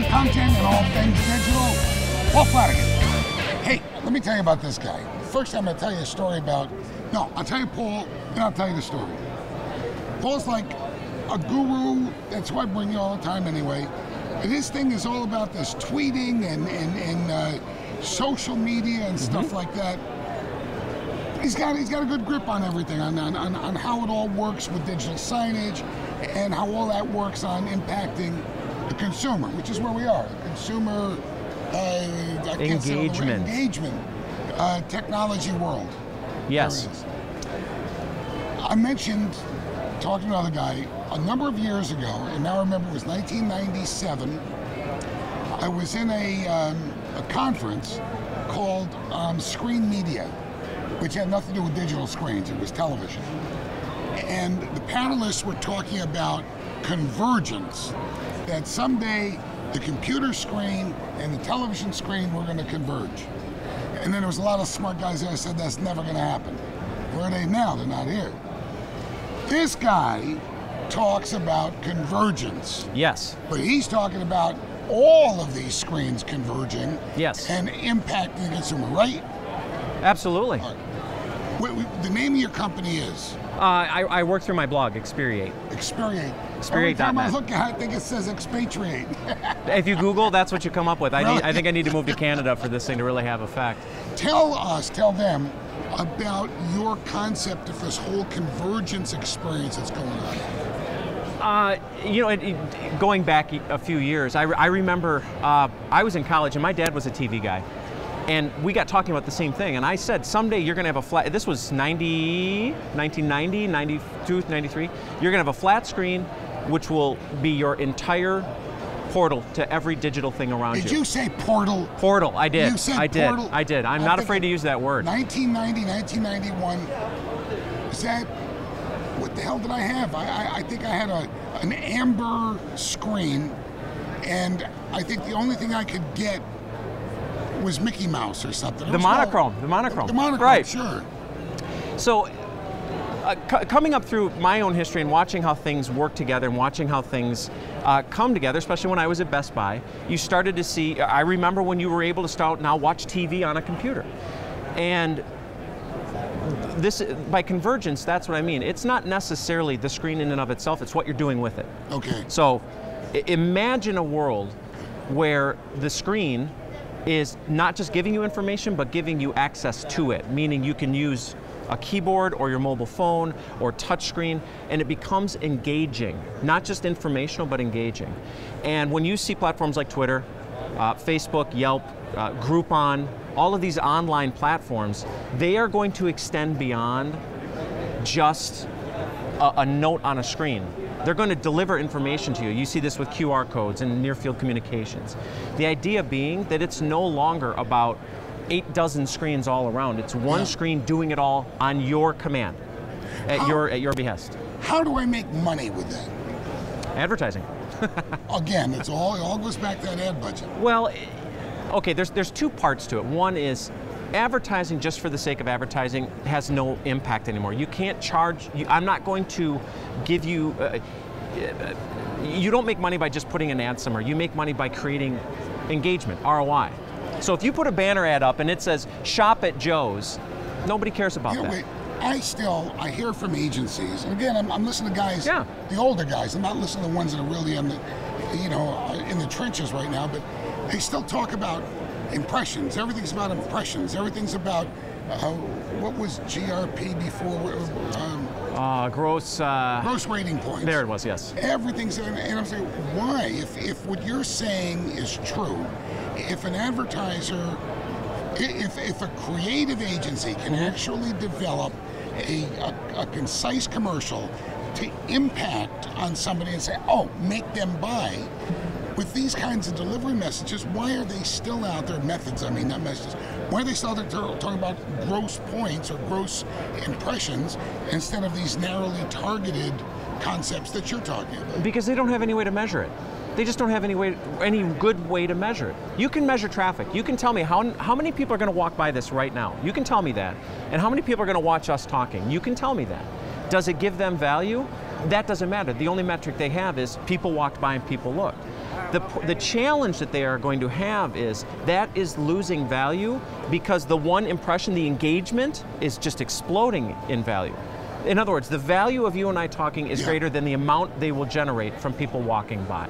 content and all things digital, Paul Flanigan. Hey, let me tell you about this guy. First, I'm going to tell you a story about, no, I'll tell you Paul, then I'll tell you the story. Paul's like a guru, that's why I bring you all the time anyway. And his thing is all about this tweeting and social media and stuff like that. He's got a good grip on everything, on how it all works with digital signage and how all that works on impacting the consumer, which is where we are. The consumer engagement technology world. Yes. I mentioned, talking to another guy, a number of years ago, and now I remember it was 1997, I was in a conference called Screen Media, which had nothing to do with digital screens, it was television. And the panelists were talking about convergence, that someday the computer screen and the television screen were going to converge. And then there was a lot of smart guys there that said that's never going to happen. Where are they now? They're not here. This guy talks about convergence. Yes. But he's talking about all of these screens converging. Yes. And impacting the consumer, right? Absolutely. The name of your company is? I work through my blog, Experiate. Experiate. Experiate.net. Every time I look at it, I think it says expatriate. If you Google, that's what you come up with. Really? I think I need to move to Canada for this thing to really have effect. Tell them about your concept of this whole convergence experience that's going on. Going back a few years, I remember I was in college and my dad was a TV guy. And we got talking about the same thing, and I said, someday you're gonna have a flat, this was 1990, 92, 93, you're gonna have a flat screen which will be your entire portal to every digital thing around you. Did you say portal? Portal, I did. You said portal? I did. I'm not afraid to use that word. 1990, 1991, is that, what the hell did I have? I think I had an amber screen, and I think the only thing I could get was Mickey Mouse or something. The monochrome. Right. Sure. So, coming up through my own history and watching how things work together and watching how things come together, especially when I was at Best Buy, you started to see, I remember when you were able to start now watch TV on a computer. And this, by convergence, that's what I mean. It's not necessarily the screen in and of itself, it's what you're doing with it. Okay. So, imagine a world where the screen is not just giving you information, but giving you access to it, meaning you can use a keyboard or your mobile phone or touchscreen, and it becomes engaging, not just informational, but engaging. And when you see platforms like Twitter, Facebook, Yelp, Groupon, all of these online platforms, they are going to extend beyond just a note on a screen. They're going to deliver information to you. You see this with QR codes and near-field communications. The idea being that it's no longer about 8 dozen screens all around. It's one screen doing it all on your command, at your behest. How do I make money with that? Advertising. Again, it all goes back to that ad budget. Well, okay, there's two parts to it. One is advertising just for the sake of advertising has no impact anymore. You can't charge, I'm not going to give you, you don't make money by just putting an ad somewhere. You make money by creating engagement, ROI. So if you put a banner ad up and it says, shop at Joe's, nobody cares about that. Wait, I hear from agencies, and again, I'm listening to guys, the older guys, I'm not listening to the ones that are really in the, in the trenches right now, but they still talk about impressions. Everything's about impressions. Everything's about what was GRP before? Gross rating points. There it was. Yes. Everything's, and I'm saying, why? If what you're saying is true, if an advertiser, if a creative agency can actually develop a concise commercial to impact on somebody and say, oh, make them buy. With these kinds of delivery messages, why are they still out there, methods, I mean, not messages, why are they still out there talking about gross points or gross impressions instead of these narrowly targeted concepts that you're talking about? Because they don't have any way to measure it. They just don't have any good way to measure it. You can measure traffic. You can tell me how many people are going to walk by this right now. You can tell me that. And how many people are going to watch us talking. You can tell me that. Does it give them value? That doesn't matter. The only metric they have is people walked by and people looked. The challenge that they are going to have is that is losing value because the one impression, the engagement, is just exploding in value. In other words, the value of you and I talking is greater than the amount they will generate from people walking by.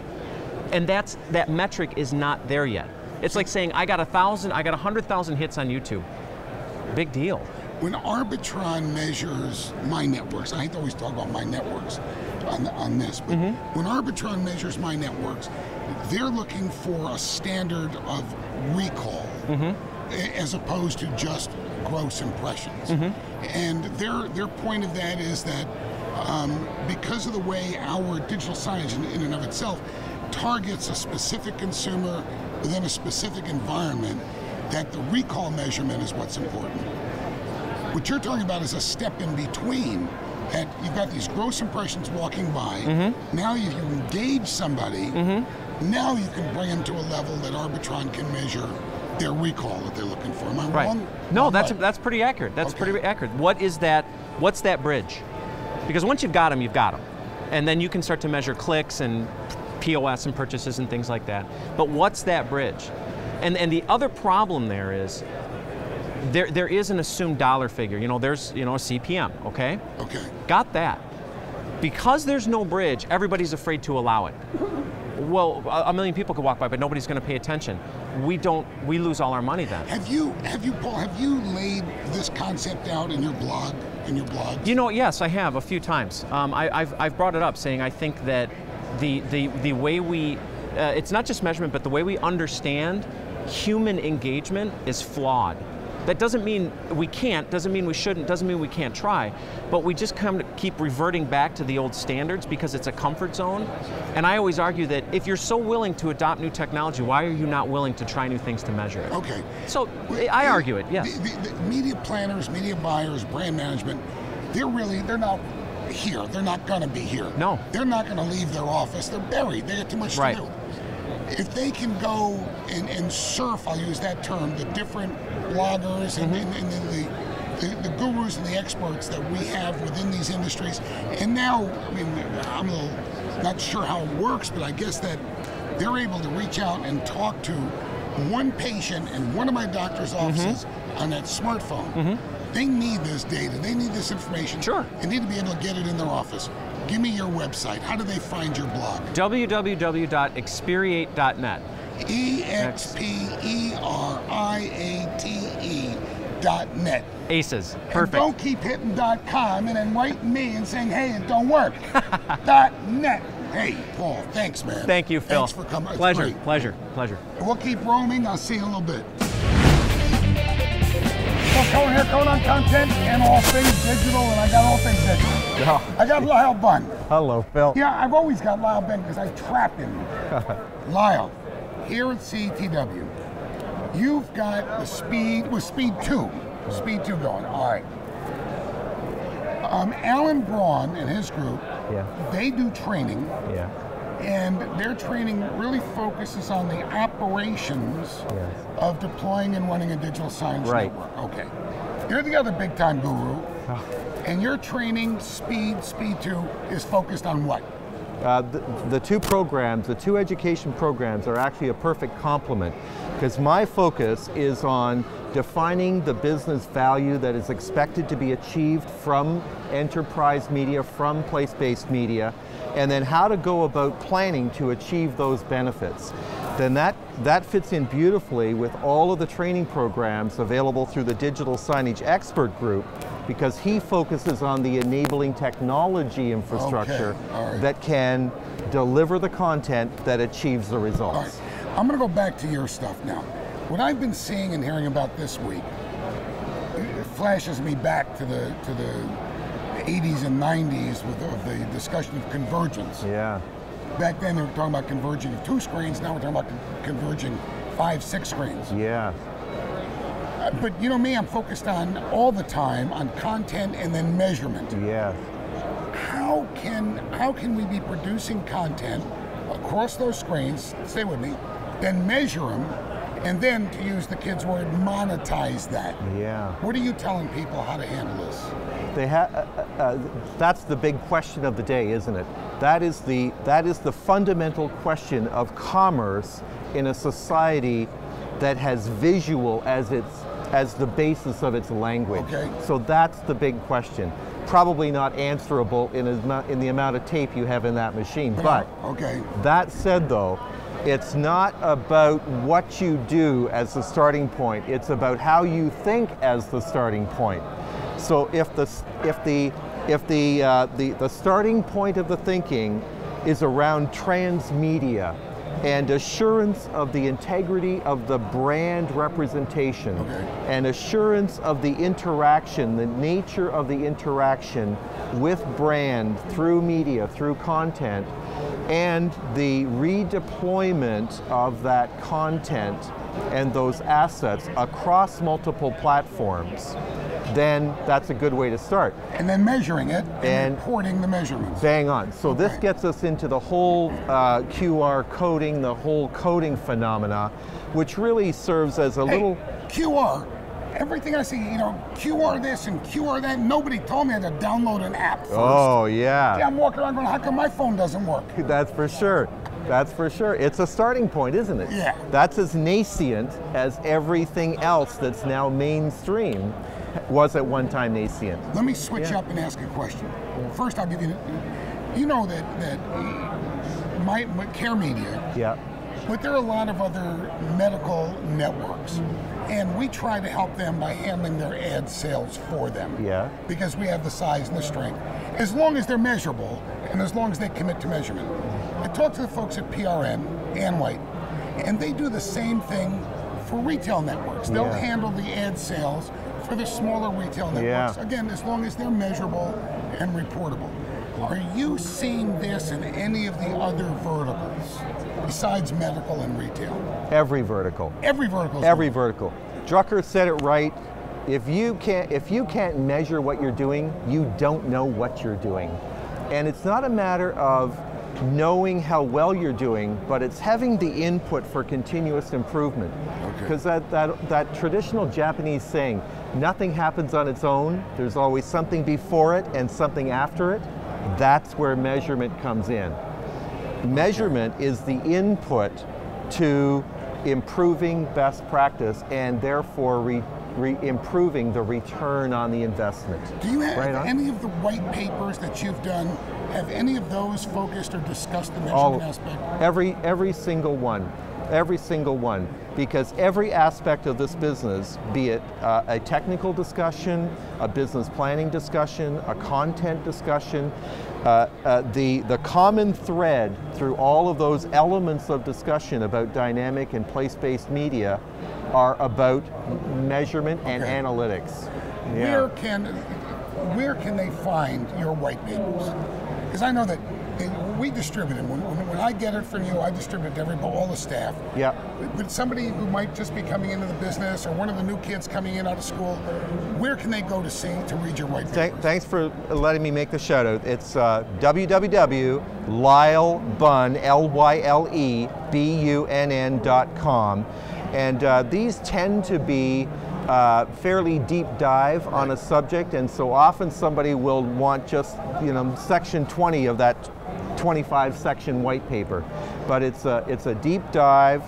And that metric is not there yet. It's like saying, I got 100,000 hits on YouTube. Big deal. When Arbitron measures my networks, I hate to always talk about my networks on this, but when Arbitron measures my networks, they're looking for a standard of recall as opposed to just gross impressions. And their point of that is that because of the way our digital signage in and of itself targets a specific consumer within a specific environment, that the recall measurement is what's important. What you're talking about is a step in between. That you've got these gross impressions walking by. Now you engage somebody. Now you can bring them to a level that Arbitron can measure their recall that they're looking for. Am I wrong? No, that's pretty accurate. That's pretty accurate. What is that? What's that bridge? Because once you've got them, you've got them, and then you can start to measure clicks and POS and purchases and things like that. But what's that bridge? And the other problem there is there is an assumed dollar figure. There's a CPM. Okay. Got that. Because there's no bridge, everybody's afraid to allow it. Well, a million people could walk by, but nobody's going to pay attention. We lose all our money then. Have you, Paul? Have you laid this concept out in your blog? Yes, I have a few times. I've brought it up, saying I think that the way we, it's not just measurement, but the way we understand human engagement is flawed. That doesn't mean we can't, doesn't mean we shouldn't, doesn't mean we can't try, but we just keep reverting back to the old standards because it's a comfort zone. And I always argue that if you're so willing to adopt new technology, why are you not willing to try new things to measure it? Okay. So I argue it, yes. The media planners, media buyers, brand management, they're not here. They're not going to be here. No. They're not going to leave their office. They're buried. They got too much to do. If they can go and surf, I'll use that term, the different bloggers and the gurus and the experts that we have within these industries, and now, I'm a little not sure how it works, but I guess that they're able to reach out and talk to one patient in one of my doctor's offices on that smartphone. They need this data. They need this information. Sure. They need to be able to get it in their office. Give me your website. How do they find your blog? www.experiate.net. EXPERIATE.net. ACES. Perfect. And don't keep hitting .com and then writing me and saying, hey, it don't work. .net. Hey, Paul, thanks, man. Thank you, Phil. Thanks for coming. Pleasure. We'll keep roaming. I'll see you in a little bit. Cohen here, Cohen on content and all things digital, and I got all things digital. Yeah. I got Lyle Bunn. Hello, Phil. Yeah, I've always got Lyle Bunn because I trap him. Lyle, here at CETW, you've got the Speed 2 going. All right. Alan Braun and his group, they do training. Yeah. And their training really focuses on the operations of deploying and running a digital signage network. Okay. You're the other big time guru. And your training, Speed 2, is focused on what? The two programs, the two education programs are actually a perfect complement because my focus is on defining the business value that is expected to be achieved from enterprise media, from place-based media, and then how to go about planning to achieve those benefits. Then that fits in beautifully with all of the training programs available through the Digital Signage Expert Group because he focuses on the enabling technology infrastructure that can deliver the content that achieves the results. All right. I'm going to go back to your stuff now. What I've been seeing and hearing about this week, it flashes me back to the 80s and 90s of the discussion of convergence. Yeah. Back then they were talking about converging of 2 screens, now we're talking about converging 5, 6 screens. Yeah. But you know me, I'm focused on all the time on content and then measurement. Yeah. How can we be producing content across those screens, stay with me, then measure them, and then, to use the kids' word, monetize that? Yeah. What are you telling people how to handle this? That's the big question of the day, isn't it? That is the fundamental question of commerce in a society that has visual as the basis of its language. Okay. So that's the big question. Probably not answerable in the amount of tape you have in that machine. But okay. That said, though, it's not about what you do as the starting point. It's about how you think as the starting point. So if the starting point of the thinking is around transmedia and assurance of the integrity of the brand representation, and assurance of the interaction, the nature of the interaction with brand through media, through content, and the redeployment of that content and those assets across multiple platforms, then that's a good way to start. And then measuring it and reporting the measurements. Bang on. So this gets us into the whole QR coding, the whole coding phenomena, which really serves as a little... QR, everything I see, QR this and QR that, nobody told me I had to download an app first. Oh, yeah. Yeah, I'm walking around going, how come my phone doesn't work? That's for sure. That's for sure. It's a starting point, isn't it? Yeah. That's as nascent as everything else that's now mainstream was at one time nascent. Let me switch up and ask a question. First, I'll give you, that my Care Media, but there are a lot of other medical networks, and we try to help them by handling their ad sales for them. Yeah. Because we have the size and the strength. As long as they're measurable, and as long as they commit to measurement. I talked to the folks at PRN, Ann White, and they do the same thing for retail networks. They'll handle the ad sales for the smaller retail networks. Again, as long as they're measurable and reportable. Are you seeing this in any of the other verticals besides medical and retail? Every vertical. Every vertical. Every vertical. Drucker said it right. If you can't measure what you're doing, you don't know what you're doing. And it's not a matter of knowing how well you're doing, but it's having the input for continuous improvement. Because that traditional Japanese saying, nothing happens on its own, there's always something before it and something after it, that's where measurement comes in. Measurement is the input to improving best practice and therefore improving the return on the investment. Do you have any of the white papers that you've done, have any of those focused or discussed the measurement aspect? Every single one. Every single one. Because every aspect of this business, be it a technical discussion, a business planning discussion, a content discussion, the common thread through all of those elements of discussion about dynamic and place-based media are about measurement and analytics. Where can they find your white papers? Because I know that we distribute them. When I get it from you, I distribute it to all the staff. Yeah. But somebody who might just be coming into the business or one of the new kids coming in out of school, where can they go to read your white papers? Thanks for letting me make the shout out. It's www.lylebunn.com. And these tend to be fairly deep dive on a subject, and so often somebody will want just section 20 of that 25 section white paper, but it's a deep dive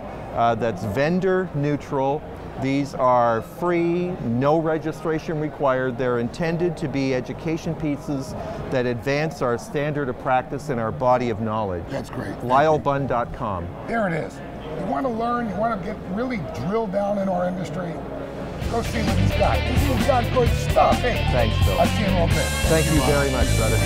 that's vendor neutral. These are free, no registration required. They're intended to be education pieces that advance our standard of practice and our body of knowledge. That's great. Lylebunn.com. There it is. You want to learn, you want to get really drilled down in our industry, go see what he's got. He's got good stuff. Hey, thanks, Phil. I'll see you in a little bit. Thank you very much, brother.